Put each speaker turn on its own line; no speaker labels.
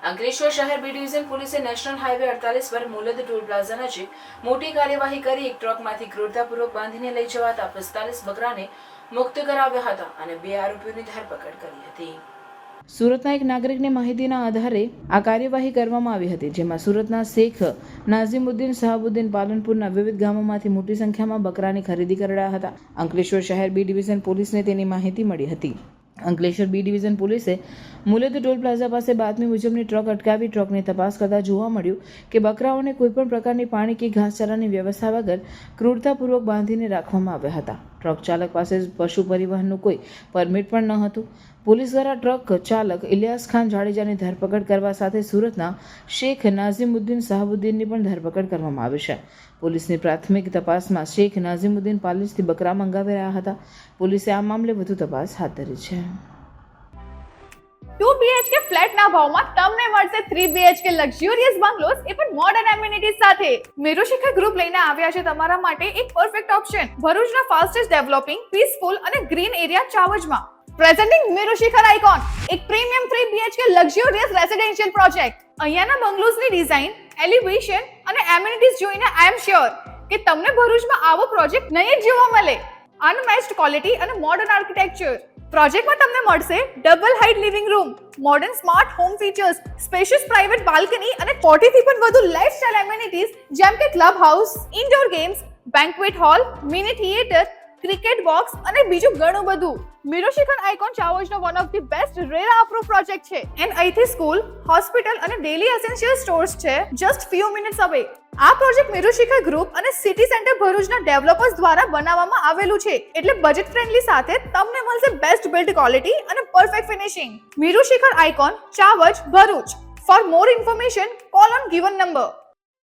અંકલેશ્વર શહેર B division પોલીસે national highway 48 પર મુલદ ટોલ પ્લાઝા નજીક મોટી કાર્યવાહી કરી એક ટ્રકમાંથી ક્રૂરતાપૂર્વક બાંધીને લઈ જવાતા 45 બકરાને મુક્ત કરાવ્યા હતા અને 2 આરોપીઓની ધરપકડ કરી હતી. સુરતના એક નાગરિકની માહિતીના આધારે આ કાર્યવાહી કરવામાં આવી હતી, જેમાં સુરતના શેખ નાઝીમુદ્દીન શાહબુદ્દીન પાલનપુરના વિવિધ ગામોમાંથી મોટી સંખ્યામાં બકરાની ખરીદી કરાયા હતા. અંકલેશ્વર શહેર બી ડિવિઝન પોલીસને તેની માહિતી મળી હતી. અંકલેશ્વર બી ડિવિઝન પોલીસે મુલદ ટોલ પ્લાઝા પાસે બાતમી મુજબની ટ્રક અટકાવી ટ્રકની તપાસ કરતા જોવા મળ્યું કે બકરાઓને કોઈપણ પ્રકારની પાણી કે ઘાસચારાની વ્યવસ્થા વગર ક્રૂરતાપૂર્વક બાંધીને રાખવામાં આવ્યા હતા. ટ્રક ચાલક પાસે પશુ પરિવહનનું કોઈ પરમિટ પણ ન હતું. પોલીસ દ્વારા ટ્રક ચાલક ઇલિયાસ ખાન જાડેજાની ધરપકડ કરવા સાથે સુરતના શેખ નાઝીમુદ્દીન શાહબુદ્દીનની પણ ધરપકડ કરવામાં આવી છે. પોલીસની પ્રાથમિક તપાસમાં શેખ નાઝીમુદ્દીન પાલિસથી બકરા મંગાવી રહ્યા હતા. પોલીસે આ મામલે વધુ તપાસ હાથ ધરી છે.
2 BHK ફ્લેટના ભાવમાં તમને મળશે 3 BHK લક્ઝરિયસ બંગલોઝ એ પણ મોડર્ન એમિનિટીઝ સાથે. મેરુશિખર ગ્રુપ લઈને આવ્યા છે તમારા માટે એક પરફેક્ટ ઓપ્શન ભરૂચના ફાસ્ટેસ્ટ ડેવલપિંગ પીસફુલ અને ગ્રીન એરિયા ચાવજમાં. પ્રેઝન્ટિંગ મેરુશિખર આઇકોન, એક premium 3 BHK luxurious residential project. અહીંયાના બંગલોઝની ડિઝાઇન, એલિવેશન અને એમિનિટીઝ જોઈને આઈ એમ શ્યોર કે તમને ભરૂચમાં આવો પ્રોજેક્ટ નહીં જ જોવા મળે. અનમેચ્ડ ક્વોલિટી અને મોડર્ન આર્કિટેક્ચર. પ્રોજેક્ટમાં તમને મળશે double height living room, modern smart home features, spacious private balcony અને 40 થી પણ વધુ લાઇફસ્ટાઇલ એમિનિટીઝ જેમ કે club house, indoor games, banquet hall, mini theatre, cricket box અને બીજું ઘણું બધું. મેરુશિખર આઇકોન ચાવજનો one of the best RERA approve project છે. એન્ડ અહીંથી સ્કૂલ, હોસ્પિટલ અને ડેલી એસેન્શિયલ સ્ટોર્સ છે જસ્ટ ફ્યુ મિનિટ્સ અવે. આ પ્રોજેક્ટ મેરુશિખર ગ્રુપ અને સિટી સેન્ટર ભરૂચના ડેવલપર્સ દ્વારા બનાવવામાં આવેલું છે, એટલે બજેટ ફ્રેન્ડલી સાથે તમને મળશે બેસ્ટ બિલ્ડ ક્વોલિટી અને perfect finishing. Merushikhar icon Chavaj Bharuch. For more information call on given number.